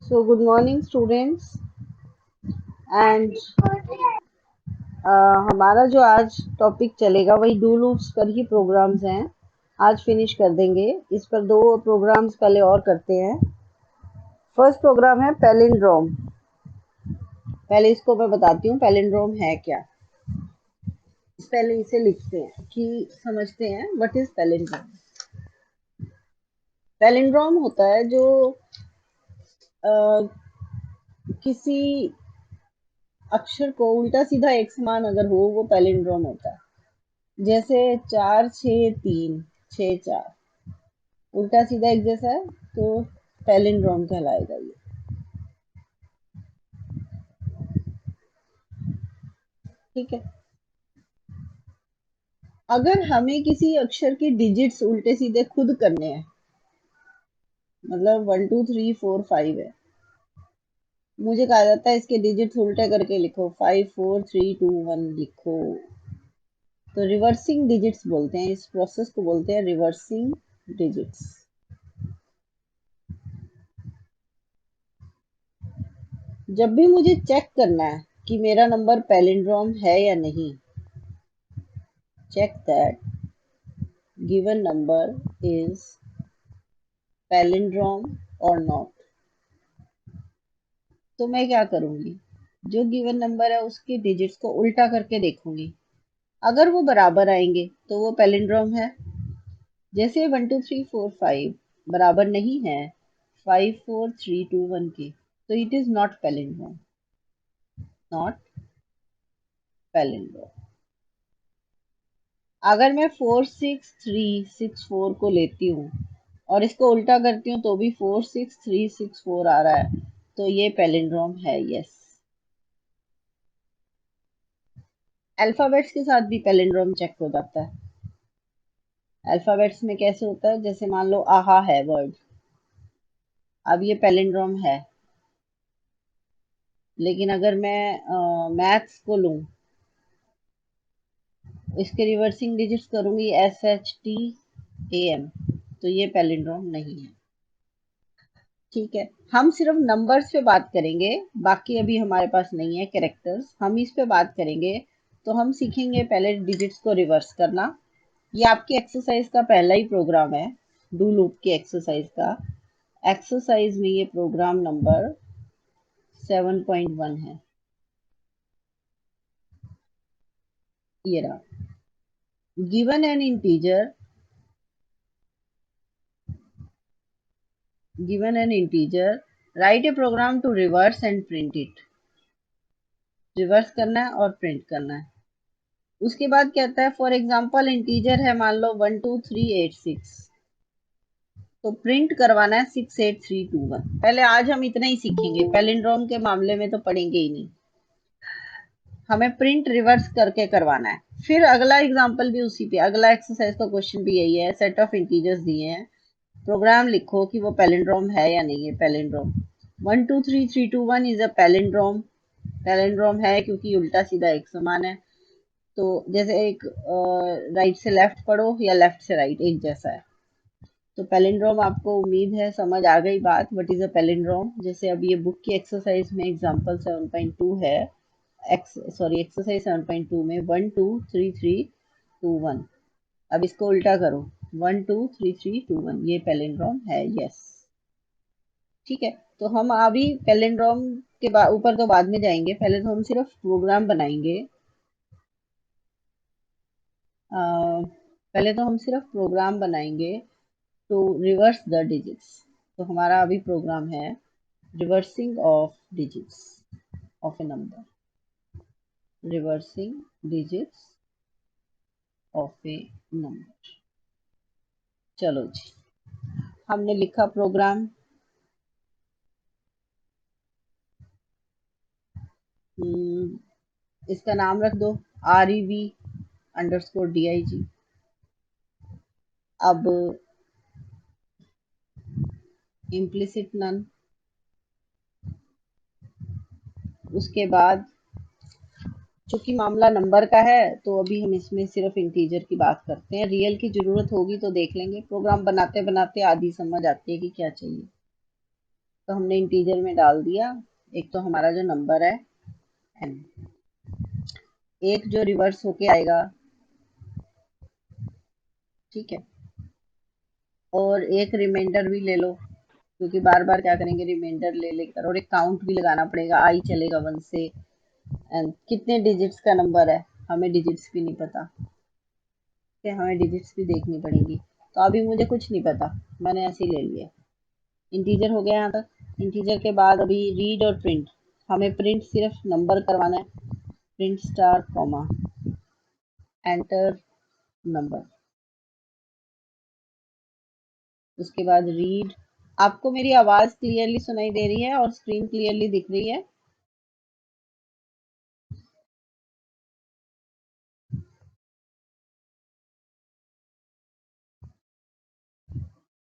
So, good morning, students. And हमारा जो आज टॉपिक चलेगा वही डू लूप्स पर ही प्रोग्राम्स हैं। आज फिनिश कर देंगे। इस पर दो प्रोग्राम्स पहले और करते हैं। फर्स्ट प्रोग्राम है पैलिंड्रोम। पहले इसको मैं बताती हूँ पैलिंड्रोम है क्या। पहले इसे लिखते हैं कि समझते हैं व्हाट इज पैलिंड्रोम। पैलिंड्रोम होता है जो अ, किसी अक्षर को उल्टा सीधा एक समान अगर हो वो पैलिंड्रोम होता है। जैसे 4 6 3 6 4 उल्टा सीधा एक जैसा है तो पैलिंड्रोम कहलाएगा ये। ठीक है। अगर हमें किसी अक्षर के डिजिट्स उल्टे सीधे खुद करने हैं, मतलब 1 2 3 4 5 है, मुझे कहा जाता है इसके डिजिट्स उल्टे करके लिखो, 5 4 3 2 1 लिखो। तो रिवर्सिंग डिजिट्स बोलते हैं, इस प्रोसेस को बोलते हैं रिवर्सिंग डिजिट्स। जब भी मुझे चेक करना है कि मेरा नंबर पैलिंड्रोम है या नहीं, check that given number is palindrome और नॉट, तो मैं क्या करूंगी, जो गिवन नंबर है उसके डिजिट्स को उल्टा करके देखूंगी। अगर वो बराबर आएंगे तो वो पैलिंड्रोम है। जैसे 1 2 3 4 5 बराबर नहीं है 5 4 3 2 1 के, तो it is not palindrome. Not palindrome. अगर मैं 4 6 3 6 4 को लेती हूँ और इसको उल्टा करती हूँ तो भी 4 6 3 6 4 आ रहा है, तो ये पैलिंड्रोम है। यस। अल्फाबेट्स के साथ भी पैलिंड्रोम चेक हो जाता है। अल्फाबेट्स में कैसे होता है, जैसे मान लो आहा है वर्ड, अब ये पैलिंड्रोम है। लेकिन अगर मैं मैथ्स को लूं, इसके रिवर्सिंग डिजिट्स करूंगी SHTAM, तो ये पैलिंड्रोम नहीं है। ठीक है। हम सिर्फ नंबर्स पे बात करेंगे, बाकी अभी हमारे पास नहीं है कैरेक्टर्स, हम इस पे बात करेंगे। तो हम सीखेंगे पहले डिजिट्स को रिवर्स करना। ये आपकी एक्सरसाइज का पहला ही प्रोग्राम है, डू लूप की एक्सरसाइज का। एक्सरसाइज में ये प्रोग्राम नंबर 7.1 है। ये रहा। Given an integer, write a program to reverse and print it. Reverse करना है और प्रिंट करना है। उसके बाद क्या आता है, फॉर एग्जाम्पल इंटीजर है मान लो 1 2 3 8 6, तो प्रिंट करवाना है 6 8 3 2 1। पहले आज हम इतना ही सीखेंगे, पैलिंड्रोम के मामले में तो पढ़ेंगे ही नहीं। हमें प्रिंट रिवर्स करके करवाना है। फिर अगला एग्जाम्पल भी उसी पे, अगला एक्सरसाइज का क्वेश्चन भी यही है। सेट ऑफ इंटीजर्स दिए हैं, प्रोग्राम लिखो कि वो पैलिंड्रोम है या नहीं है। Palindrome 1 2 3 3 2 1 is a palindrome. Palindrome है क्योंकि उल्टा सीधा एक समान है। तो जैसे एक राइट से लेफ्ट पढ़ो या लेफ्ट से राइट एक जैसा है, तो पैलिंड्रोम आपको उम्मीद है समझ आ गई बात, व्हाट इज अ पैलिंड्रोम। जैसे अब ये बुक की एक्सरसाइज में एग्जांपल 7.2 है, एक्सरसाइज 7.2 में 1 2 3 3 2 1। अब इसको उल्टा करो, 1 2 3 3 2 1, ये पैलिंड्रोम है। यस। ठीक है। तो हम अभी पैलिंड्रोम के ऊपर तो बाद में जाएंगे, पहले तो हम सिर्फ प्रोग्राम बनाएंगे। पहले तो हम सिर्फ प्रोग्राम बनाएंगे टू रिवर्स द डिजिट्स। तो हमारा अभी प्रोग्राम है reversing of digits of A number. Reversing digits of A number. चलो जी, हमने लिखा प्रोग्राम। इसका नाम रख दो REV_DIG। अब इम्प्लिसिट नन, उसके बाद चूंकि मामला नंबर का है तो अभी हम इसमें सिर्फ इंटीजर की बात करते हैं। रियल की जरूरत होगी तो देख लेंगे, प्रोग्राम बनाते बनाते आधी समझ आती है कि क्या चाहिए। तो हमने इंटीजर में डाल दिया। एक तो हमारा जो नंबर है n, एक जो रिवर्स होके आएगा, ठीक है, और एक रिमाइंडर भी ले लो, क्योंकि बार बार क्या करेंगे रिमाइंडर ले लेकर, और एक काउंट भी लगाना पड़ेगा, आई चलेगा 1 से, एंड कितने डिजिट्स का नंबर है, हमें डिजिट्स भी नहीं पता, कि हमें डिजिट्स भी देखनी पड़ेगी। तो अभी मुझे कुछ नहीं पता, मैंने ऐसे ही ले लिया। इंटीजर हो गया यहाँ तक। इंटीजर के बाद अभी रीड और प्रिंट, हमें प्रिंट सिर्फ नंबर करवाना है। Print star comma enter number, उसके बाद रीड। आपको मेरी आवाज क्लियरली सुनाई दे रही है और स्क्रीन क्लियरली दिख रही है?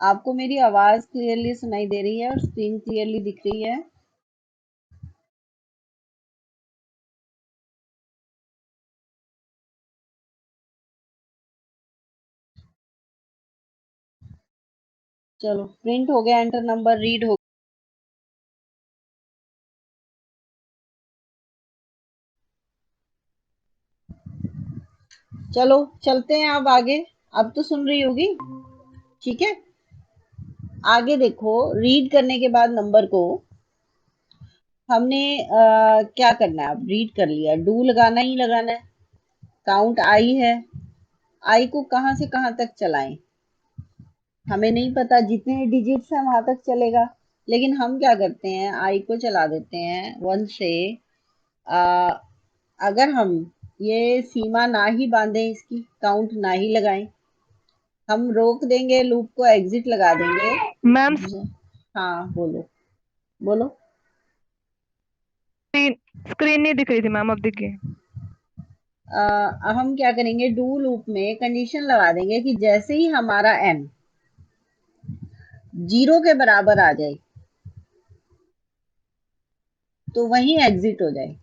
आपको मेरी आवाज क्लियरली सुनाई दे रही है और स्क्रीन क्लियरली दिख रही है? चलो, प्रिंट हो गया, एंटर नंबर, रीड हो। चलो चलते हैं अब आगे। अब तो सुन रही होगी, ठीक है। आगे देखो, रीड करने के बाद नंबर को हमने क्या करना है, अब रीड कर लिया, डू लगाना ही लगाना है। काउंट आई है, आई को कहाँ से कहाँ तक चलाएं, हमें नहीं पता, जितने डिजिट्स हैं वहां तक चलेगा। लेकिन हम क्या करते हैं, आई को चला देते हैं 1 से। आ, अगर हम ये सीमा ना ही बांधे, इसकी काउंट ना ही लगाएं, हम रोक देंगे लूप को, एग्जिट लगा देंगे। मैम हाँ बोलो, बोलो। स्क्रीन स्क्रीन नहीं दिख रही थी मैम, अब दिख गई। अब हम क्या करेंगे, डू लूप में कंडीशन लगा देंगे कि जैसे ही हमारा m 0 के बराबर आ जाए तो वहीं एग्जिट हो जाए।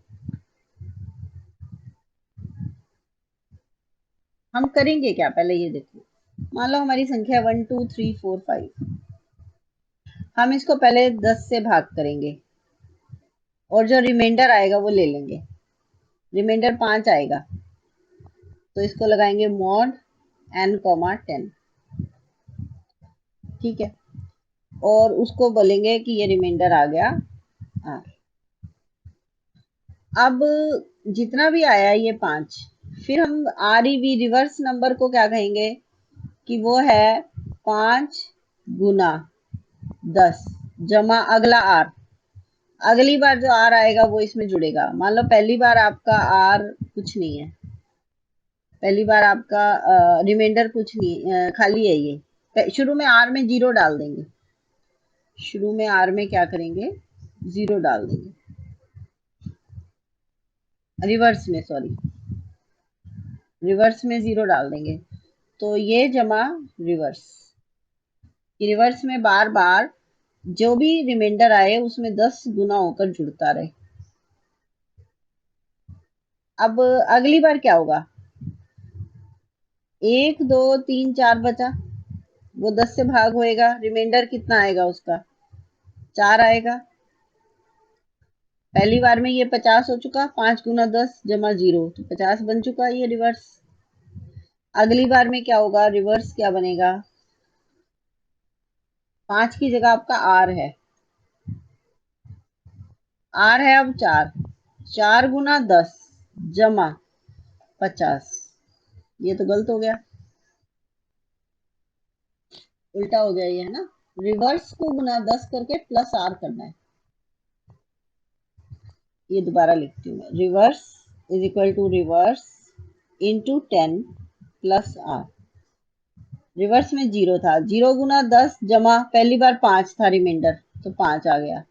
हम करेंगे क्या, पहले ये देखो। मान लो हमारी संख्या 1 2 3 4 5, हम इसको पहले 10 से भाग करेंगे और जो रिमाइंडर आएगा वो ले लेंगे। रिमाइंडर 5 आएगा तो इसको लगाएंगे मॉड n 10, ठीक है, और उसको बोलेंगे कि ये रिमाइंडर आ गया। हाँ, अब जितना भी आया ये 5, फिर हम R E V reverse number को क्या कहेंगे कि वो है 5 गुना 10 जमा अगला आर। अगली बार जो आर आएगा वो इसमें जुड़ेगा। मान लो पहली बार आपका आर कुछ नहीं है, पहली बार आपका रिमाइंडर कुछ नहीं, खाली है ये। शुरू में आर में 0 डाल देंगे, शुरू में आर में क्या करेंगे, 0 डाल देंगे, रिवर्स में, सॉरी, रिवर्स में 0 डाल देंगे। तो ये जमा रिवर्स, रिवर्स में बार बार जो भी रिमाइंडर आए उसमें 10 गुना होकर जुड़ता रहे। अब अगली बार क्या होगा, 1 2 3 4 बचा, वो 10 से भाग होएगा, रिमाइंडर कितना आएगा उसका, 4 आएगा। पहली बार में ये 50 हो चुका, 5 गुना 10 जमा 0 तो 50 बन चुका ये रिवर्स। अगली बार में क्या होगा, रिवर्स क्या बनेगा, 5 की जगह आपका आर है, आर है अब 4, 4 गुना 10 जमा 50। ये तो गलत हो गया, उल्टा हो गया ये, है ना। रिवर्स को गुना 10 करके प्लस आर करना है। ये दोबारा लिखती हूँ मैं, reverse is equal to reverse into 10 plus R. Reverse में 0 था, 0 गुना 10 जमा पहली बार 5 था रिमाइंडर, तो 5 आ गया।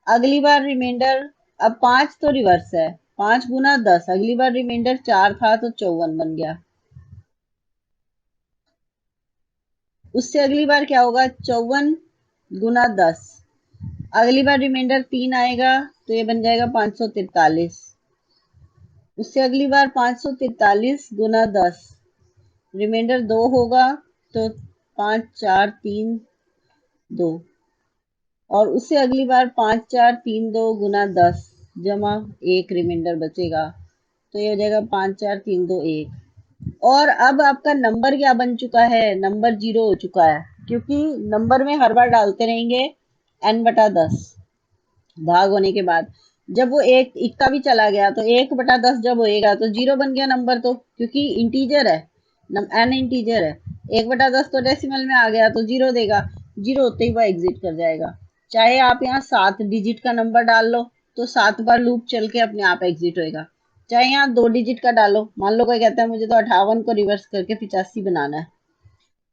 अगली बार रिमाइंडर, अब 5 तो रिवर्स है, 5 गुना 10, अगली बार रिमाइंडर 4 था तो 54 बन गया। उससे अगली बार क्या होगा, 54 गुना 10, अगली बार रिमाइंडर 3 आएगा तो ये बन जाएगा 543। उससे अगली बार 543 गुना 10, रिमाइंडर 2 होगा तो 5 4 3 2, और उससे अगली बार 5 4 3 2 गुना 10 जमा 1 रिमाइंडर बचेगा, तो ये हो जाएगा 5 4 3 2 1। और अब आपका नंबर क्या बन चुका है, नंबर 0 हो चुका है, क्योंकि नंबर में हर बार डालते रहेंगे n/10 भाग होने के बाद। जब वो एक इक्का भी चला गया तो 1/10 जब होएगा तो 0 बन गया नंबर, तो क्योंकि इंटीजर है, n इंटीजर है, 1/10 तो डेसिमल में आ गया तो 0 देगा, 0 होते ही वो एग्जिट कर जाएगा। चाहे आप यहाँ 7 डिजिट का नंबर डाल लो तो 7 बार लूप चल के अपने आप एग्जिट होएगा। चाहे यहाँ 2 डिजिट का डालो, मान लो कोई कहता है मुझे तो 58 को रिवर्स करके 85 बनाना है,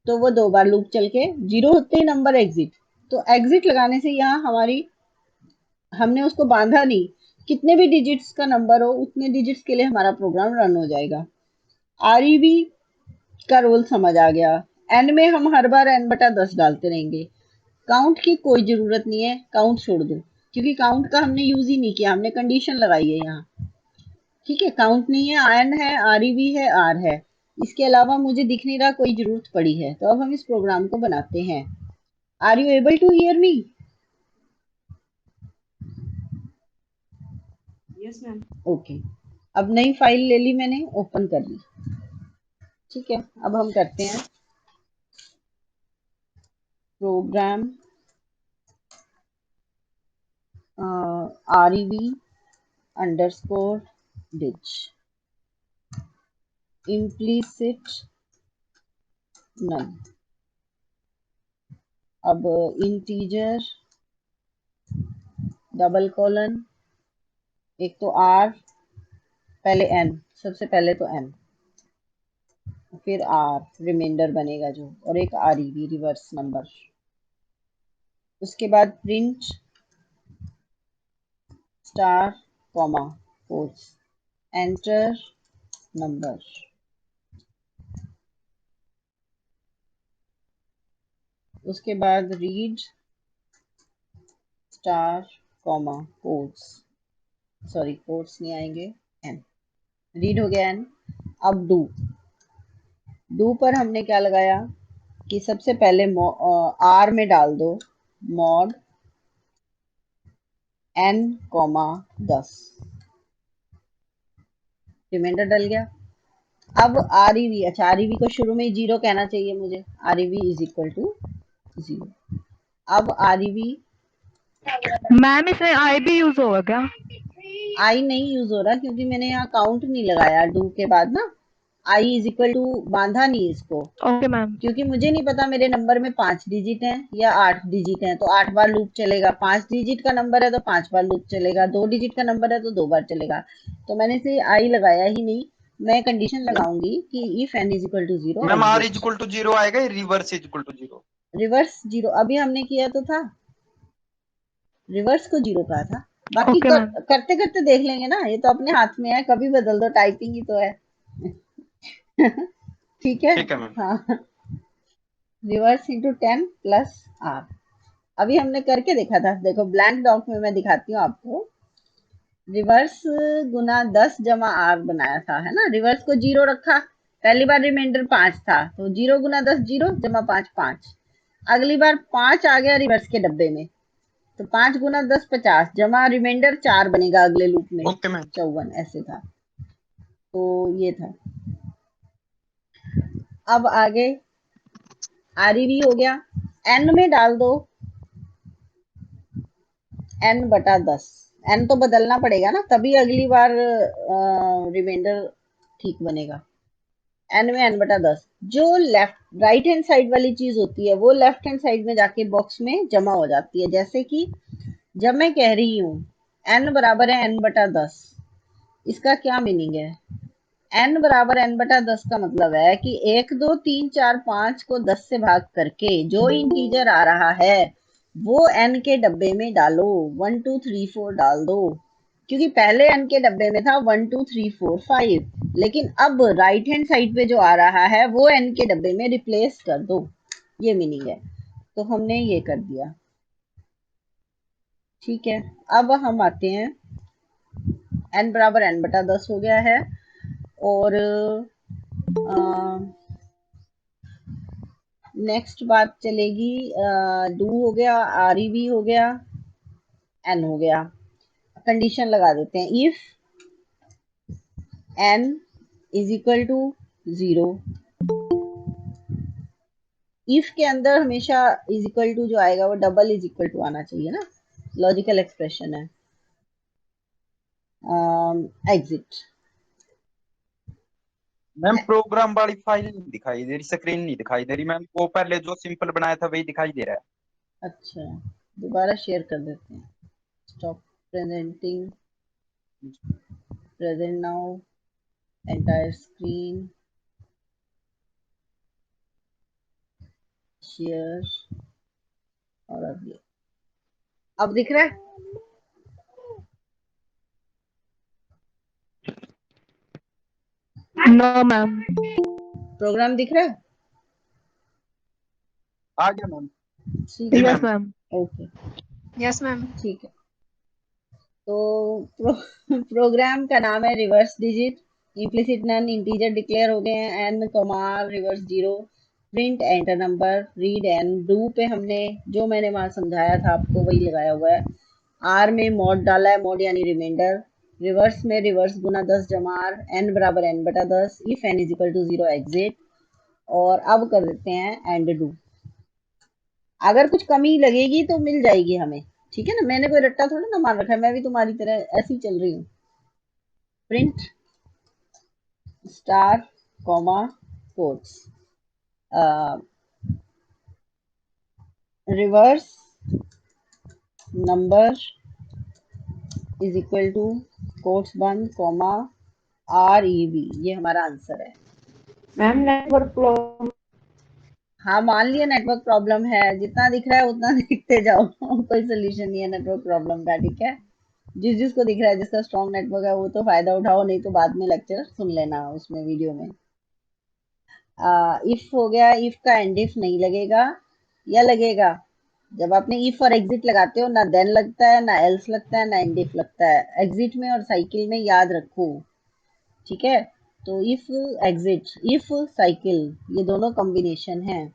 तो वो 2 बार लूप चल के 0 होते ही नंबर एग्जिट। तो एग्जिट लगाने से यहाँ हमारी, हमने उसको बांधा नहीं, कितने भी डिजिट्स का नंबर हो उतने डिजिट्स के लिए हमारा प्रोग्राम रन हो जाएगा। आरईबी का रोल समझ आ गया। एन में हम हर बार n/10 डालते रहेंगे। काउंट की कोई जरूरत नहीं है, काउंट छोड़ दो, क्योंकि काउंट का हमने यूज ही नहीं किया, हमने कंडीशन लगाई है यहाँ। ठीक है, काउंट नहीं है, एन है, आरईबी है, आर है, इसके अलावा मुझे दिख नहीं रहा कोई जरूरत पड़ी है, तो अब हम इस प्रोग्राम को बनाते हैं। Are you able to hear me? Yes ma'am. Okay, अब नई फाइल ले ली मैंने, ओपन कर ली। ठीक है, अब हम करते हैं प्रोग्राम rev_dig implicit none। अब इंटीजर डबल कॉलन, एक तो r, पहले n, सबसे पहले तो n, फिर r रिमाइंडर बनेगा जो, और एक rev रिवर्स नंबर। उसके बाद print star comma quotes enter number. उसके बाद read star comma quotes, sorry quotes नहीं आएंगे, एन, रीड हो गया एन। अब डू पर हमने क्या लगाया कि सबसे पहले आर में डाल दो मॉड n कॉमा 10, रिमाइंडर डल गया। अब आरईवी, अच्छा आरईवी को शुरू में ही 0 कहना चाहिए मुझे, आरईवी इज इक्वल टू 0। अब आरईवी, मैम इसमें आई भी यूज होगा क्या? आई नहीं यूज हो रहा क्योंकि मैंने यहाँ काउंट नहीं लगाया डू के बाद ना, आई इज इक्वल टू बांधा नहीं इसको, ओके मैम। क्योंकि मुझे नहीं पता मेरे नंबर में 5 डिजिट हैं या 8 डिजिट हैं, तो 8 बार लूप चलेगा। 5 डिजिट का नंबर है तो 5 बार लूप चलेगा, 2 डिजिट का नंबर है तो 2 बार चलेगा, तो मैंने इसे आई लगाया ही नहीं। मैं कंडीशन लगाऊंगी कि if n is equal to 0 ma'am R is exit. Equal to 0 आएगा, reverse is equal to 0। Reverse 0 अभी हमने किया तो था, रिवर्स को 0 कहा था, बाकी ओके मैम। करते करते देख लेंगे ना, ये तो अपने हाथ में है, कभी बदल दो, टाइपिंग ही तो है। ठीक है, ठीक है मैम। हाँ, रिवर्स इंटू 10 प्लस आर, अभी हमने करके देखा था, देखो ब्लैंक डॉक में मैं दिखाती हूँ आपको। रिवर्स गुना 10 जमा आर बनाया था, है ना, रिवर्स को 0 रखा, पहली बार रिमाइंडर 5 था तो 0 गुना 10 0 जमा 5 5, अगली बार 5 आ गया रिवर्स के डब्बे में तो 5 गुना 10 50 जमा रिमाइंडर 4 बनेगा अगले लूप में, ओके मैम। 54 ऐसे था, तो ये था। अब आगे आरईवी हो गया, एन में डाल दो n/10, n तो बदलना पड़ेगा ना, तभी अगली बार रिमाइंडर ठीक बनेगा। n में n/10, जो लेफ्ट राइट हैंड साइड वाली चीज होती है वो लेफ्ट हैंड साइड में जाके बॉक्स में जमा हो जाती है, जैसे कि जब मैं कह रही हूँ n बराबर है n/10, इसका क्या मीनिंग है, n बराबर n/10 का मतलब है कि 1 2 3 4 5 को 10 से भाग करके जो इंटीजर आ रहा है वो n के डब्बे में डालो, 1 2 3 4 डाल दो, क्योंकि पहले n के डब्बे में था 1 2 3 4 5, लेकिन अब राइट हैंड साइड पे जो आ रहा है वो n के डब्बे में रिप्लेस कर दो, ये मीनिंग है, तो हमने ये कर दिया। ठीक है, अब हम आते हैं, n बराबर n/10 हो गया है, और नेक्स्ट बात चलेगी, डू हो गया, आर ई बी हो गया, एन हो गया। कंडीशन लगा देते हैं, if N is equal to 0। If के अंदर हमेशा इज इक्वल टू जो आएगा वो डबल इज इक्वल टू आना चाहिए ना, लॉजिकल एक्सप्रेशन है। एग्जिट। मैम प्रोग्राम वाली फाइल नहीं दिखाई दे रही, स्क्रीन नहीं दिखाई दे रही मैम, वो पहले जो सिंपल बनाया था वही दिखाई दे रहा अच्छा, दोबारा शेयर कर देते हैं। स्टॉप प्रेजेंटिंग, है। Present now, entire screen, share, और अब दिख रहा है? No ma'am. प्रोग्राम दिख रहा है? आ गया मैम। ठीक जी है, yes ma'am. Ma'am. Okay, yes ma'am. ठीक है। तो प्रोग्राम का नाम है reverse digit, implicit none integer declare हो गए हैं, N comma R reverse 0, print enter number, read N. Do पे हमने जो मैंने वहां समझाया था आपको वही लगाया हुआ है। आर में मॉड डाला है, मॉड यानी रिमाइंडर। रिवर्स में रिवर्स गुना 10 जमा आर, एन बराबर एन बटा 10, if N is equal to 0 exit. और अब कर देते हैं एंड डू। अगर कुछ कमी लगेगी तो मिल जाएगी हमें, ठीक है ना, मैंने कोई रट्टा थोड़ा ना मार रखा है, मैं भी तुम्हारी तरह ऐसी चल रही हूँ। Print star comma quotes, reverse number is equal to quotes बंद कॉमा आर ई बी, ये हमारा आंसर है। Ma'am network problem. हाँ, मान लिया नेटवर्क प्रॉब्लम है, जितना दिख रहा है उतना देखते जाओ। कोई सोल्यूशन नहीं है नेटवर्क प्रॉब्लम का, ठीक है। जिस जिसको दिख रहा है, जिसका स्ट्रॉन्ग नेटवर्क है वो तो फायदा उठाओ, नहीं तो बाद में लेक्चर सुन लेना उसमें वीडियो में। इफ हो गया, इफ का एंड इफ नहीं लगेगा, या लगेगा? जब आपने इफ और एग्जिट लगाते हो ना देन लगता है, ना एल्स लगता है, ना एंड इफ लगता है। एग्जिट में और साइकिल में याद रखो, ठीक है। तो इफ एग्जिट, इफ साइकिल, ये दोनों कॉम्बिनेशन है।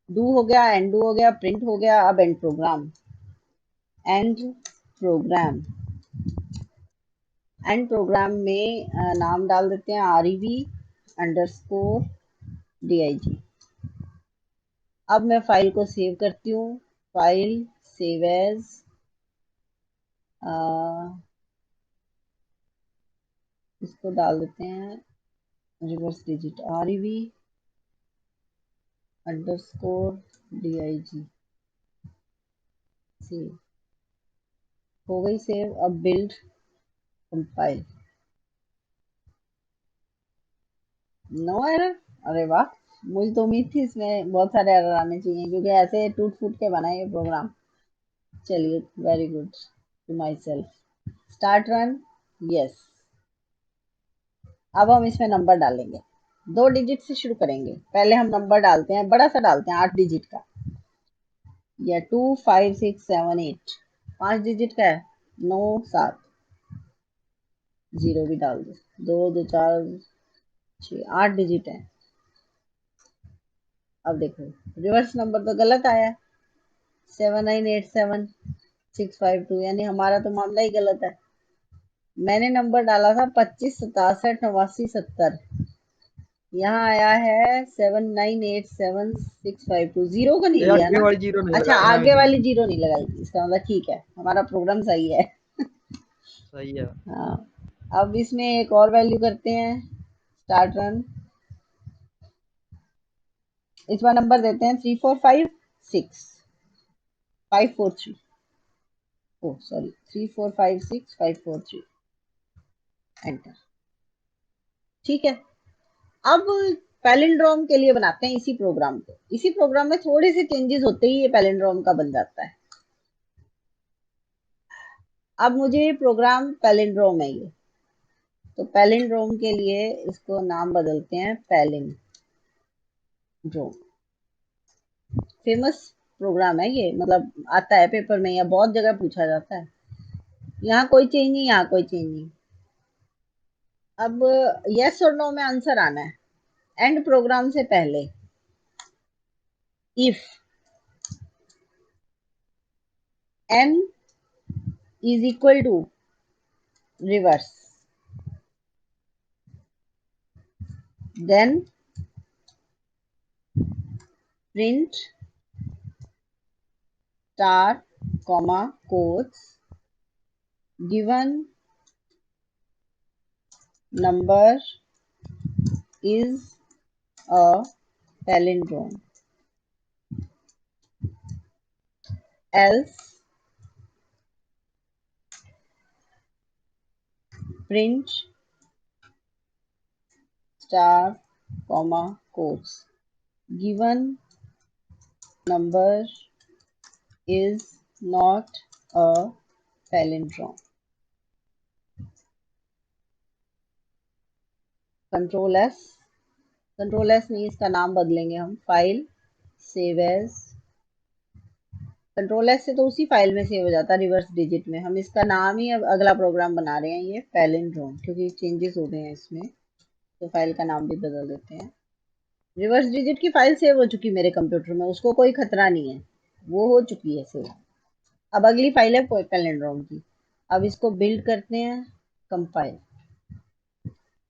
डू हो गया, एंड डू हो गया, प्रिंट हो गया, अब end program. End program, end program में नाम डाल देते हैं R E B underscore D I G. अब मैं फाइल को सेव करती हूँ, फाइल सेव एज, इसको डाल देते हैं reverse digit R E B underscore D I G. Save हो गई, सेव। अब बिल्ड कंपाइल, नो एरर। अरे वाह, मुझे तो उम्मीद थी इसमें बहुत सारे एरर आने चाहिए, क्योंकि ऐसे टूट फूट के बना है ये प्रोग्राम। चलिए, very good to myself. Start run, yes. अब हम इसमें नंबर डालेंगे, 2 डिजिट से शुरू करेंगे। पहले हम नंबर डालते हैं, बड़ा सा डालते हैं, 8 डिजिट का, या 2 5 6 7 8, 5 डिजिट का है। 9 7, 0 भी डाल दो, 2 2 4 6, 8 डिजिट है। अब देखो, रिवर्स नंबर तो गलत आया, 7 9 8 7 6 5 2, यानी हमारा तो मामला ही गलत है। मैंने नंबर डाला था 25 67 89 70, यहाँ आया है 7 9 8 7 6 5 2, 0 का नहीं ये लिया आगे ना। वाली जीरो नहीं अच्छा, लगाया मैम आगे इसमें। वाली 0 नहीं लगाई, इसका मतलब ठीक है, हमारा प्रोग्राम सही है। सही है। हाँ, अब इसमें एक और वैल्यू करते हैं, स्टार्ट रन। इस बार नंबर देते हैं 3 4 5 6 5 4 3, ओ सॉरी, 3 4 5 6 5 4 3, एंटर। ठीक है। अब पैलिंड्रोम के लिए बनाते हैं इसी प्रोग्राम को। इसी प्रोग्राम में थोड़े से चेंजेस होते ही ये पैलिंड्रोम का बन जाता है। अब मुझे प्रोग्राम पैलिंड्रोम है ये, तो पैलिंड्रोम के लिए इसको नाम बदलते हैं पैलिंड्रोम। फेमस प्रोग्राम है ये, मतलब आता है पेपर में या बहुत जगह पूछा जाता है। यहाँ कोई चेंज नहीं, यहाँ कोई चेंज नहीं। अब यस और नो में आंसर आना है, एंड प्रोग्राम से पहले। if n is equal to reverse, then print star comma quotes given number is a palindrome, else print star comma quotes given number is not a palindrome. Control S नहीं, इसका नाम बदलेंगे हम, file save as. Control S से तो उसी file में save हो जाता है रिवर्स डिजिट में, हम इसका नाम ही अब अगला प्रोग्राम बना रहे हैं ये पैलिंड्रोम, क्योंकि चेंजेस हो गए हैं इसमें, तो फाइल का नाम भी बदल देते हैं। रिवर्स डिजिट की फाइल सेव हो चुकी मेरे कंप्यूटर में, उसको कोई खतरा नहीं है, वो हो चुकी है सेव। अब अगली फाइल है पैलिंड्रोम की। अब इसको बिल्ड करते हैं, कंपाइल।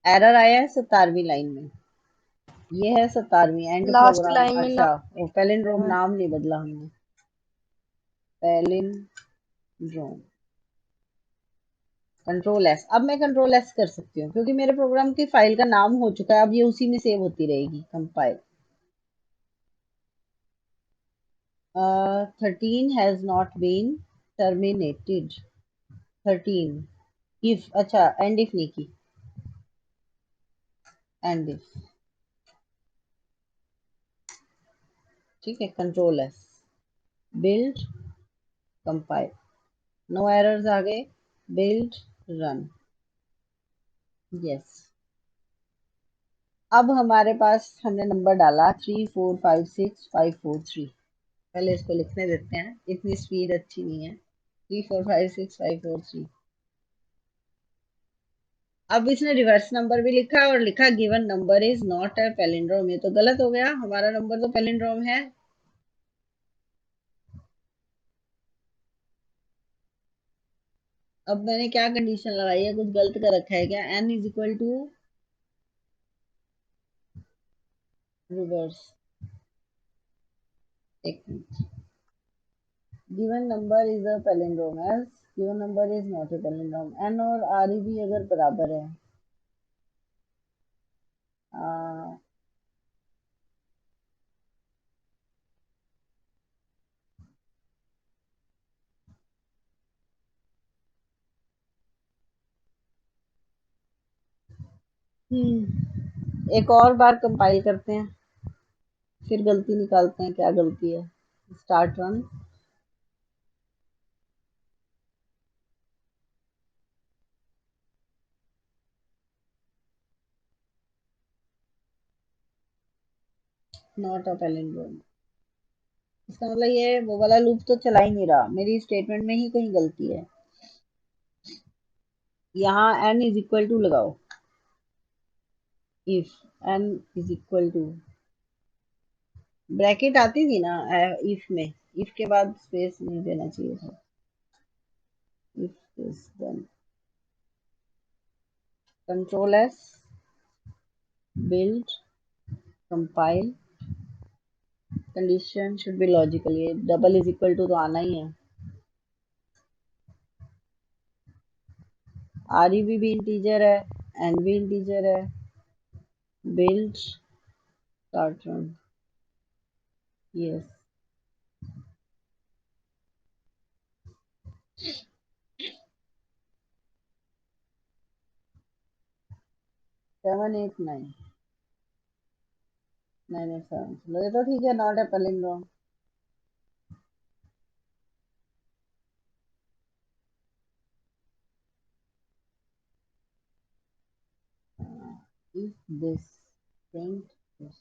एरर आया है 17वीं लाइन में, ये है 17वीं एंड लास्ट प्रोग्राम। लाइन में अच्छा, वो पैलिंड्रोम नाम नहीं बदला हमने, पैलिंड्रोम। कंट्रोल एस, अब मैं कंट्रोल एस कर सकती हूँ क्योंकि मेरे प्रोग्राम की फाइल का नाम हो चुका है, अब ये उसी में सेव होती रहेगी। Compile. 13 has not been terminated. 13 if, अच्छा एंड इफ नहीं की, एंड इफ, ठीक है। Control S, build, compile, no errors आ गए, बिल्ड, रन, यस। अब हमारे पास हमने नंबर डाला 3 4 5 6 5 4 3। पहले इसको लिखने देते हैं, इतनी स्पीड अच्छी नहीं है। 3 4 5 6 5 4 3। अब इसने रिवर्स नंबर भी लिखा और लिखा given number is not a palindrome. ये तो गलत हो गया, हमारा नंबर तो पैलिंड्रोम है। अब मैंने क्या कंडीशन लगाई है, कुछ गलत कर रखा है क्या? n is equal to reverse, एक minute, given number is a palindrome else given number is not a palindrome. n और r भी अगर बराबर है, आ, 1 और बार कंपाइल करते हैं, फिर गलती निकालते हैं क्या गलती है। Start run. Not a palindrome, इसका मतलब ये वो वाला लूप तो चला ही नहीं रहा, मेरी स्टेटमेंट में ही कहीं गलती है। यहाँ n इज इक्वल टू लगाओ, if n is equal to, bracket आती थी ना इफ में, इफ के बाद स्पेस नहीं देना चाहिए था। If is then control S, build, compile, condition should be logical, ये डबल इज इक्वल टू तो आना ही है। आर भी इंटीजर है, एन भी इंटीजर है, बिल्ड, स्टार्ट रन, यस। 789 987, चलो ये तो ठीक है, not a palindrome. If this print this,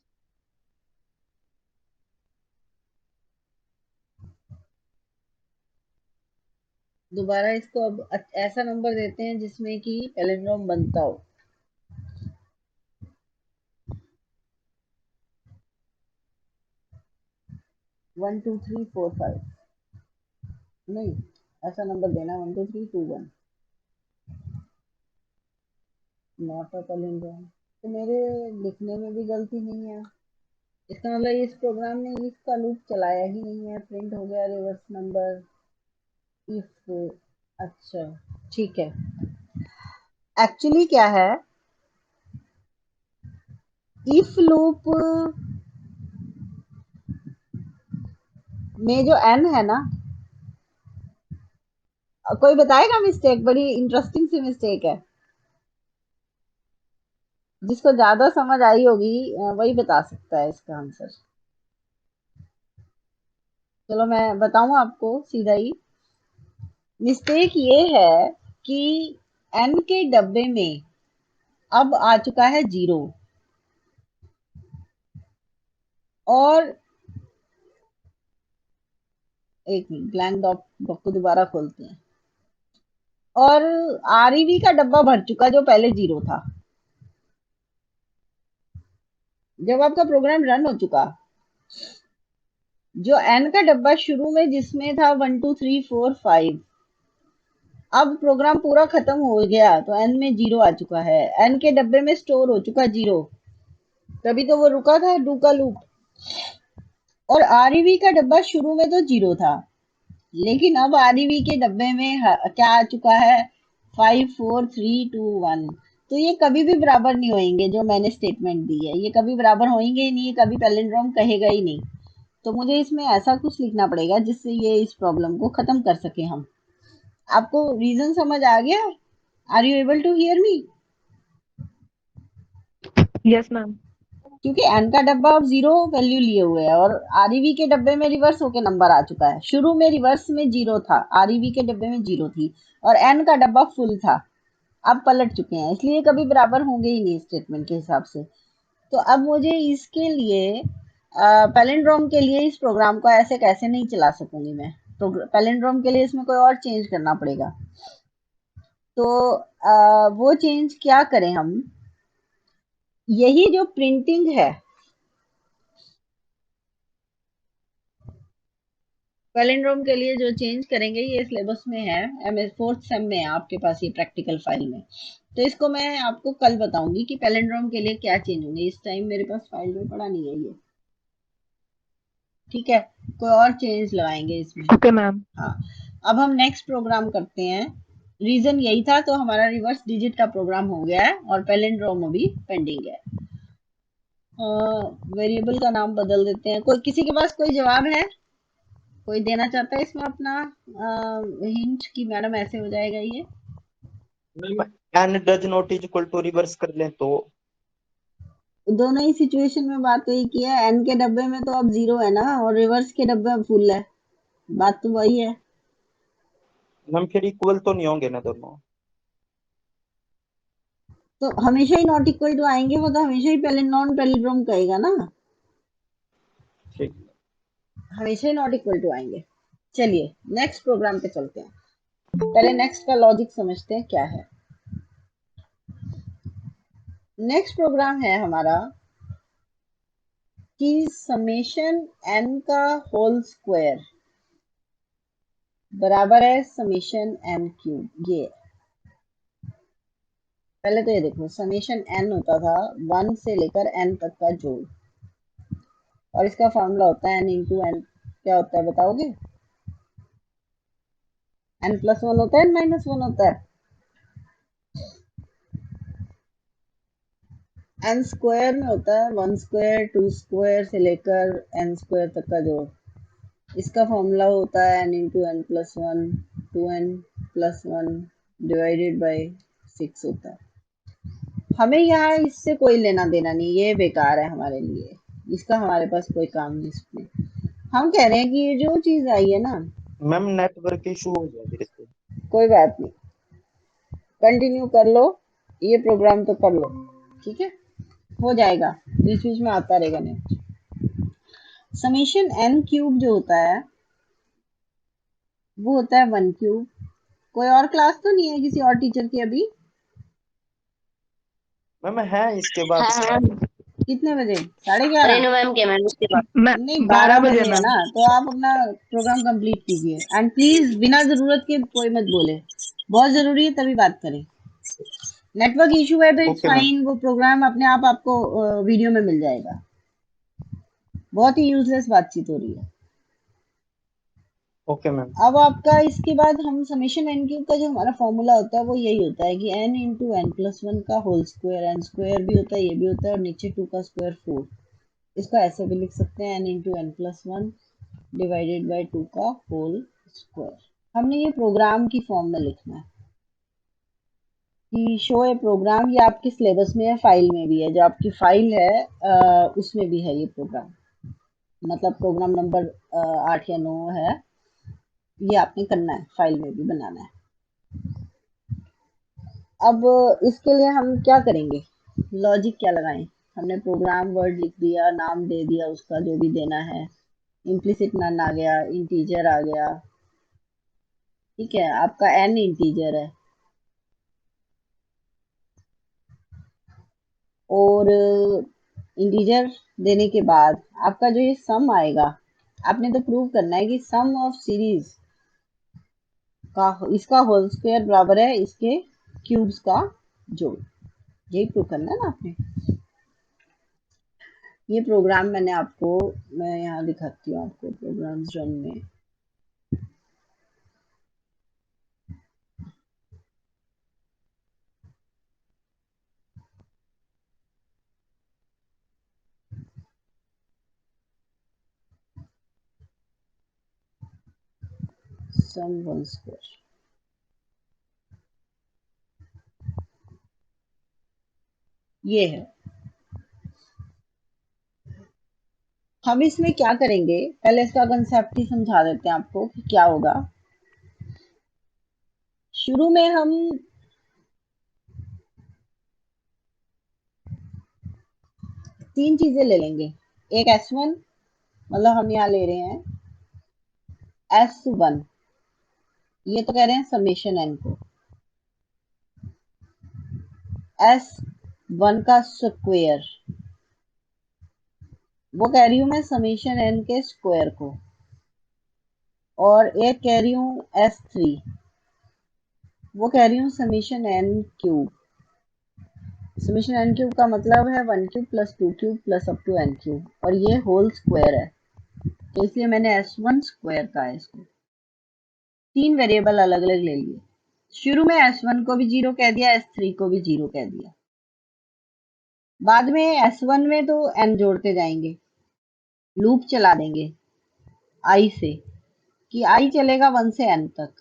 दोबारा इसको अब ऐसा नंबर देते हैं जिसमें कि पैलिंड्रोम बनता हो। 1 2 3 4 5 नहीं, ऐसा नंबर देना 1 2 3 2 1, नॉट अ पैलिंड्रोम। तो मेरे लिखने में भी गलती नहीं है, इसका मतलब इस प्रोग्राम ने इसका लूप चलाया ही नहीं है। प्रिंट हो गया रिवर्स नंबर इफ। अच्छा ठीक है, एक्चुअली क्या है, इफ लूप में जो एन है ना, कोई बताएगा मिस्टेक? बड़ी इंटरेस्टिंग सी मिस्टेक है, जिसको ज्यादा समझ आई होगी वही बता सकता है इसका आंसर। चलो मैं बताऊं आपको सीधा ही। मिस्टेक ये है कि एन के डब्बे में अब आ चुका है 0, और एक मिनट, ब्लैंक डॉट को दोबारा खोलते हैं, और आरईवी का डब्बा भर चुका जो पहले 0 था। जब आपका प्रोग्राम रन हो चुका, जो एन का डब्बा शुरू में जिसमें था 1 2 3 4 5, अब प्रोग्राम पूरा खत्म हो गया तो एन में 0 आ चुका है, एन के डब्बे में स्टोर हो चुका 0, तभी तो वो रुका था डू का लूप। और आरईवी का डब्बा शुरू में तो 0 था, लेकिन अब आरईवी के डब्बे में क्या आ चुका है, 5 4 3 2 1। तो ये कभी भी बराबर नहीं होंगे, जो मैंने स्टेटमेंट दी है ये कभी बराबर होंगे ही नहीं, कभी पैलिंड्रोम कहेगा ही नहीं। तो मुझे इसमें ऐसा कुछ लिखना पड़ेगा जिससे ये इस प्रॉब्लम को खत्म कर सके हम। आपको रीजन समझ आ गया? Are you able to hear me? Yes, ma'am. क्योंकि एन का डब्बा अब 0 वैल्यू लिए हुए है, और आरईवी के डब्बे में रिवर्स होके नंबर आ चुका है। शुरू में रिवर्स में 0 था, आरईवी के डब्बे में 0 थी, और एन का डब्बा फुल था। अब पलट चुके हैं, इसलिए कभी बराबर होंगे ही नहीं स्टेटमेंट के हिसाब से। तो अब मुझे इसके लिए पैलिंड्रोम के लिए इस प्रोग्राम को ऐसे कैसे नहीं चला सकूंगी मैं। तो पैलिंड्रोम के लिए इसमें कोई और चेंज करना पड़ेगा। तो वो चेंज क्या करें हम, यही जो प्रिंटिंग है, पैलिंड्रोम के लिए जो चेंज करेंगे ये सिलेबस में है, एमएस फोर्थ सेम में है आपके पास ये प्रैक्टिकल फाइल में। तो इसको मैं आपको कल बताऊंगी कि पैलिंड्रोम के लिए क्या चेंज होंगे। इस टाइम मेरे पास फाइल में पड़ा नहीं है ये, ठीक है, कोई और चेंज लगाएंगे इसमें। Okay, ma'am. हाँ, अब हम नेक्स्ट प्रोग्राम करते हैं। रीजन यही था, तो हमारा रिवर्स डिजिट का प्रोग्राम हो गया है और पैलिंड्रोम अभी पेंडिंग है। वेरिएबल का नाम बदल देते हैं। कोई किसी के पास कोई जवाब है, कोई देना चाहता है इसमें अपना हिंट कि मैडम ऐसे हो जाएगा ये? N does not is equal to reverse कर लें तो? दोनों ही सिचुएशन में बात वही की है, एन के डब्बे में तो अब 0 है ना, और रिवर्स के डब्बे में फुल है, बात तो वही है। मैम फिर इक्वल तो नहीं होंगे ना दोनों? तो हमेशा ही नॉट इक्वल टू आएंगे, वो तो हमेशा ही पहले नॉन पैलिंड्रोम कहेगा ना, ठीक। हमेशा ही नॉट इक्वल टू आएंगे। चलिए नेक्स्ट प्रोग्राम पे चलते हैं, पहले नेक्स्ट का लॉजिक समझते हैं क्या है। नेक्स्ट प्रोग्राम है हमारा कि समेशन एन का होल स्क्वायर बराबर है समेशन एन क्यूब। ये पहले तो ये देखो, समेशन एन होता था 1 से लेकर एन तक का जोड़, और इसका फॉर्मूला होता है एन इंटू एन। क्या होता है बताओगे? n+1 होता है, n-1 होता है? एन स्क्वायर में होता है 1 स्क्वायर 2 स्क्वायर से लेकर एन स्क्वायर तक का जोड़। इसका फॉर्मूला होता है n into n+1, 2n+1 divided by 6 होता है। हमें यहाँ इससे कोई लेना देना नहीं, ये बेकार है हमारे लिए, इसका हमारे पास कोई काम नहीं इसमें। हम कह रहे हैं कि ये जो चीज आई है ना, मैम नेटवर्क इशू हो गया मेरे से। कोई बात नहीं, कंटिन्यू कर लो, ये प्रोग्राम तो कर लो, ठीक है, हो जाएगा, बीच बीच में आता रहेगा नेट। समेशन एन क्यूब जो होता है वो होता है 1 क्यूब। कोई और क्लास तो नहीं है किसी और टीचर की अभी? मैम है इसके बाद। हाँ, कितने बजे? 11:30? रेनू मैम के मैम उसके बाद नहीं, 12 12 बजे बजे है मैम। ना, तो आप अपना प्रोग्राम कंप्लीट कीजिए एंड प्लीज बिना जरूरत के कोई मत बोले। बहुत जरूरी है तभी बात करें। नेटवर्क इशू है तो इट्स ओके मैम। फाइन, वो प्रोग्राम अपने आप आपको वीडियो में मिल जाएगा। बहुत ही यूजलेस बातचीत हो रही है। Okay ma'am. अब आपका इसके बाद हम समेशन एन क्यूब का जो हमारा फॉर्मूला होता है वो यही होता है कि N into N plus one का होल स्क्वायर, एन स्क्वायर भी होता है, ये भी होता है, और नीचे 2 का स्क्वायर 4। इसको ऐसे भी लिख सकते हैं, N into N plus one divided by 2 का होल स्क्वायर। हमने ये प्रोग्राम की फॉर्म में लिखना है कि शो ए प्रोग्राम। ये आपके सिलेबस में है, फाइल में भी है, जो आपकी फाइल है उसमें भी है ये प्रोग्राम। मतलब प्रोग्राम नंबर 8 या 9 है, ये आपने करना है, फाइल में भी बनाना है। अब इसके लिए हम क्या करेंगे, लॉजिक क्या लगाएं? हमने प्रोग्राम वर्ड लिख दिया, नाम दे दिया उसका जो भी देना है, इम्प्लिसिट नन आ गया, इंटीजर आ गया, ठीक है, आपका एन इंटीजर है, और इंटीजर देने के बाद आपका जो ये सम आएगा, आपने तो प्रूव करना है कि सम ऑफ सीरीज का इसका होल स्क्वायर बराबर है इसके क्यूब्स का जोड़। यही प्रूव करना है ना आपने। ये प्रोग्राम मैं यहाँ दिखाती हूँ आपको प्रोग्राम्स रन में। सम वन स्क्वायर ये है। हम इसमें क्या करेंगे, पहले इसका कंसेप्ट ही समझा देते हैं आपको कि क्या होगा। शुरू में हम तीन चीजें ले लेंगे। एक S1, मतलब हम यहाँ ले रहे हैं S1, ये तो कह रहे हैं समेशन n को, S1 का स्क्वायर, वो कह रही हूँ मैं समेशन n के स्क्वायर को, और एक कह रही हूँ S3, वो कह रही हूँ summation n cube. Summation n cube का मतलब है 1 cube plus 2 cube plus up to n cube, और ये होल स्क्वायर है, तो इसलिए मैंने S1 स्क्वायर का है इसको। तीन वेरिएबल अलग अलग ले लिए। शुरू में S1 को भी 0 कह दिया, S3 को भी 0 कह दिया। बाद में S1 में तो n जोड़ते जाएंगे, लूप चला देंगे i से, कि i चलेगा 1 से n तक।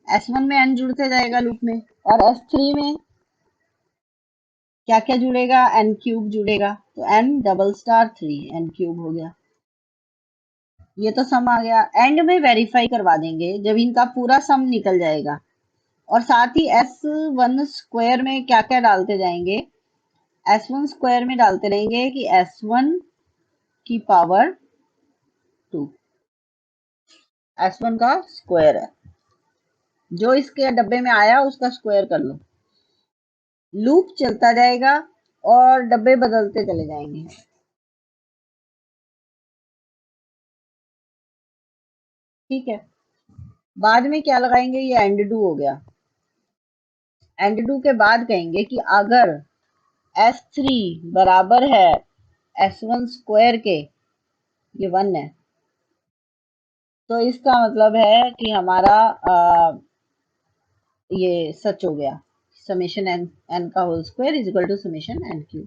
S1 में n जुड़ते जाएगा लूप में, और S3 में क्या क्या जुड़ेगा, n क्यूब जुड़ेगा, तो n double star 3 n cube हो गया। ये तो सम आ गया। एंड में वेरीफाई करवा देंगे जब इनका पूरा सम निकल जाएगा, और साथ ही S1 स्क्वायर में क्या क्या डालते जाएंगे, S1 स्क्वायर में डालते रहेंगे कि S1 की पावर 2, S1 का स्क्वायर है, जो इसके डब्बे में आया उसका स्क्वायर कर लो। लूप चलता जाएगा और डब्बे बदलते चले जाएंगे। ठीक है, बाद में क्या लगाएंगे, ये एंड डू हो गया। एंड डू के बाद कहेंगे कि अगर S3 बराबर है S1 स्क्वायर के, ये 1 है, तो इसका मतलब है कि हमारा ये सच हो गया, समेशन n का whole square is equal to summation n cube.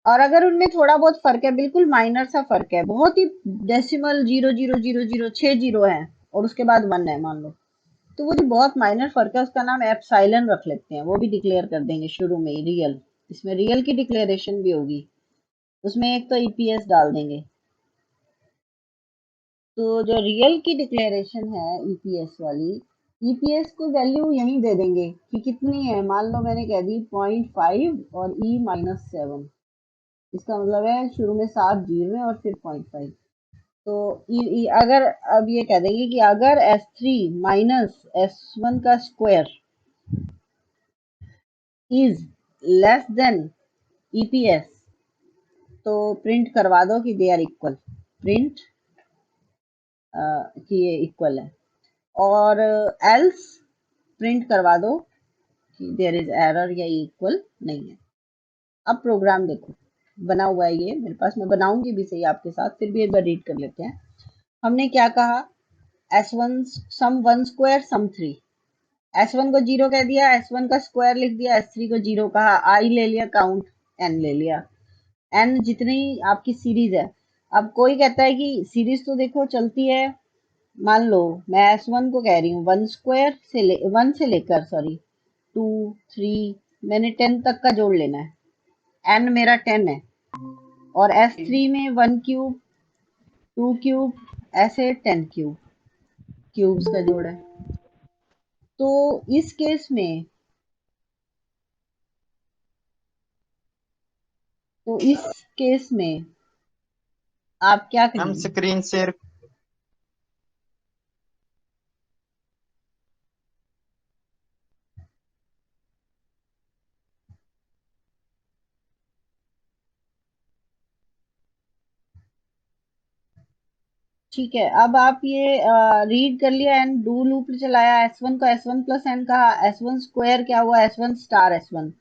और अगर उनमें थोड़ा बहुत फर्क है, बिल्कुल माइनर सा फर्क है, बहुत ही डेसिमल 0.0000 6 जीरो है और उसके बाद 1 है मान लो, तो वो जो बहुत माइनर फर्क है उसका नाम एप्सिलॉन रख लेते हैं, वो भी डिक्लेयर कर देंगे शुरू में ही रियल। इसमें रियल की डिक्लेरेशन भी होगी, उसमें एक तो ईपीएस डाल देंगे। तो जो रियल की डिक्लेरेशन है ईपीएस वाली, ईपीएस को वैल्यू यहीं दे देंगे कि कितनी है। मान लो मैंने कह दी 0.5 और E-7, इसका मतलब है शुरू में 7 जीरो है और फिर 0.5। तो अगर अब ये कह देंगे कि अगर S3 माइनस S1 का square is less than EPS, तो प्रिंट करवा दो कि दे आर इक्वल, प्रिंट कि ये इक्वल है, और एल्स प्रिंट करवा दो कि देयर इज एरर या इक्वल नहीं है। अब प्रोग्राम देखो, बना हुआ है ये मेरे पास, मैं बनाऊंगी भी सही आपके साथ, फिर भी एक बार रीड कर लेते हैं। हमने क्या कहा, S1 सम 1 स्क्वायर सम 3, S1 को 0 कह दिया, S1 का स्क्वायर लिख दिया, S3 को 0 कहा, I ले लिया काउंट, N ले लिया, N जितनी आपकी सीरीज है। अब कोई कहता है कि सीरीज तो देखो चलती है, मान लो मैं S1 को कह रही हूँ 1 स्क्वायर से 1 से लेकर सॉरी 2 3, मैंने 10 तक का जोड़ लेना है, N मेरा 10 है, और S3 में 1 क्यूब 2 क्यूब ऐसे 10 क्यूब, क्यूब्स का जोड़ है। तो इस केस में आप क्या मैम करेंगे? Screen share. ठीक है, अब आप ये रीड कर लिया एंड डू लूप चलाया, S1 को S1 प्लस एन कहा, S1 स्क्वायर क्या हुआ, S1 स्टार S1,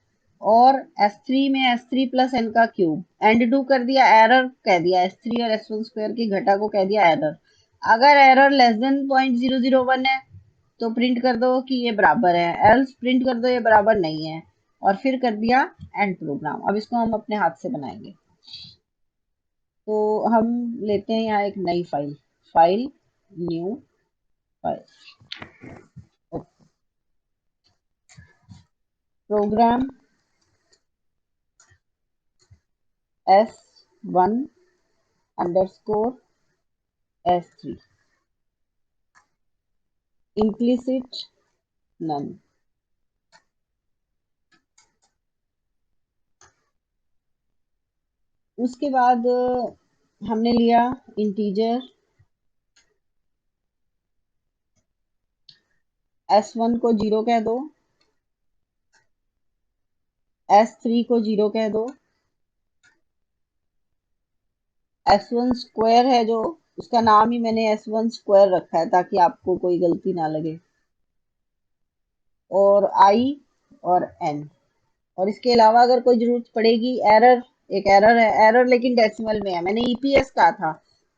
और S3 में S3 प्लस एन का क्यूब, एंड डू कर दिया, एरर कह दिया, S3 और S1 स्क्वायर की घटा को कह दिया एरर। अगर एरर लेस देन 0.001 है तो प्रिंट कर दो कि ये बराबर है, एल्स प्रिंट कर दो ये बराबर नहीं है, और फिर कर दिया एंड प्रोग्राम। अब इसको हम अपने हाथ से बनाएंगे, तो हम लेते हैं यहाँ एक नई file, file new file, program S1 underscore S3 implicit none। उसके बाद हमने लिया इंटीजर S1 को 0 कह दो, S3 को 0 कह दो, S1 स्क्वायर है जो, उसका नाम ही मैंने S1 स्क्वायर रखा है ताकि आपको कोई गलती ना लगे, और I और N। और इसके अलावा अगर कोई जरूरत पड़ेगी, एरर, एक एरर है, एरर लेकिन डेसिमल में है, मैंने ईपीएस कहा था,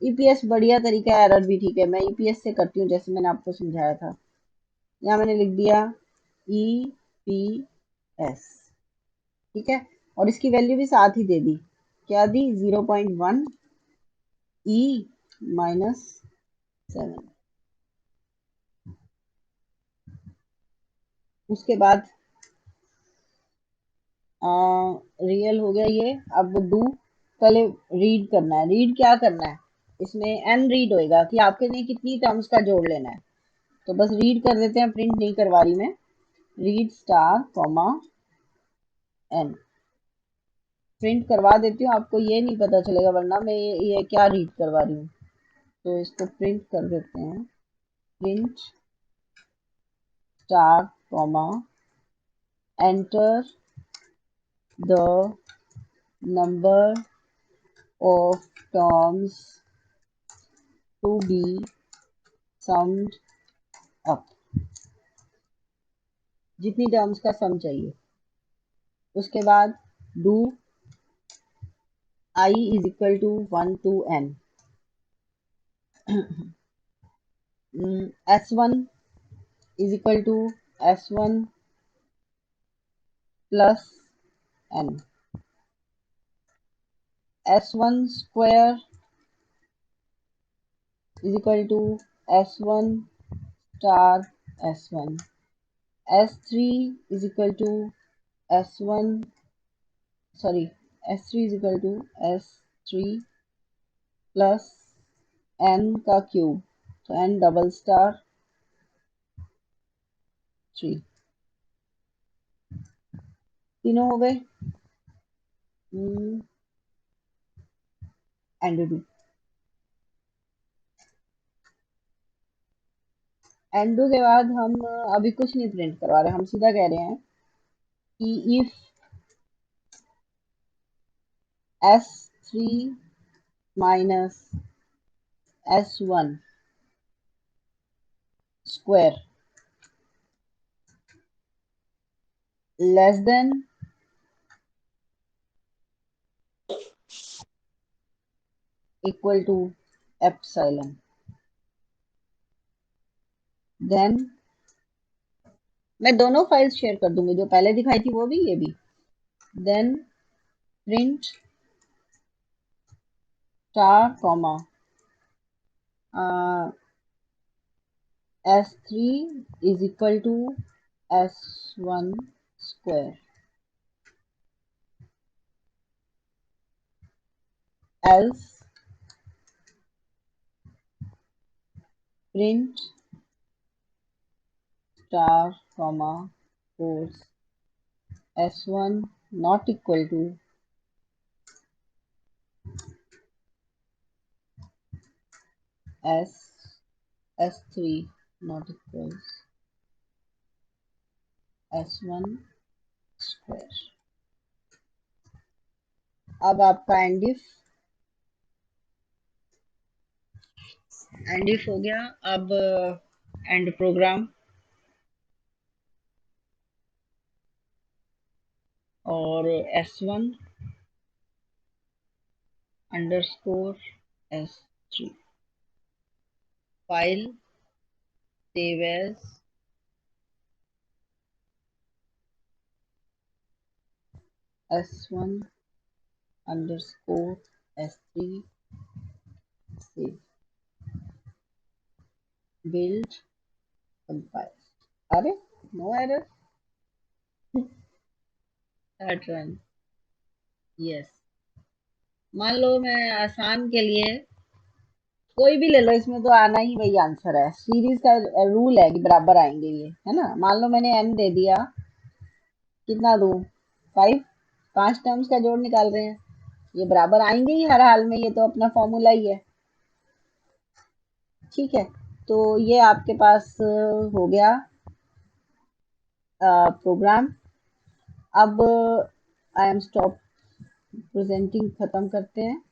ईपीएस बढ़िया तरीका है, एरर भी ठीक है, मैं ईपीएस से करती हूँ जैसे मैंने आपको समझाया था। यहाँ मैंने लिख दिया ईपीएस, ठीक है, और इसकी वैल्यू भी साथ ही दे दी, क्या दी, 0.1 ई माइनस 7। उसके बाद रियल हो गया ये। अब डू, पहले रीड करना है, रीड क्या करना है, इसमें एन रीड होएगा कि आपके ने कितनी टर्म्स का जोड़ लेना है, तो बस रीड कर देते हैं, प्रिंट नहीं करवा रही मैं, read star comma N, print करवा देती हूँ, आपको ये नहीं पता चलेगा वरना मैं ये क्या रीड करवा रही हूँ, तो इसको प्रिंट कर देते हैं, print star comma enter the number of terms to be summed up, जितनी टर्म्स का सम चाहिए। उसके बाद do I is equal to 1 to n, S1 is equal to S1 plus n, S1 square is equal to S1 star S1, S3 is equal to S1 sorry S3 is equal to S3 plus n का cube, तो n double star 3, तीनों हो गए, and do, endo के बाद हम अभी कुछ नहीं प्रिंट करवा रहे, हम सीधा कह रहे हैं कि if S3 minus S1 square less than equal to epsilon. Then मैं दोनों फाइल्स शेयर कर दूंगी, जो पहले दिखाई थी वो भी, ये भी. Then print star comma S3 is equal to S1 square. Else print star comma force S1 not equal to S3 not equals S1 square. अब आपका एंड इफ हो गया. अब एंड प्रोग्राम और S1 underscore S3 file save as S1 underscore S3 save build compile. अरे no error. Start run. Yes. मान लो मैं आसान के लिए कोई भी ले लो, इसमें तो आना ही वही आंसर है. सीरीज का रूल है कि बराबर आएंगे ये, है ना. मान लो मैंने n दे दिया, कितना दूं, 5. 5 टर्म्स का जोड़ निकाल रहे हैं, ये बराबर आएंगे ही हर हाल में, ये तो अपना फॉर्मूला ही है. ठीक है, तो ये आपके पास हो गया प्रोग्राम. अब आई एम स्टॉप प्रेजेंटिंग खत्म करते हैं.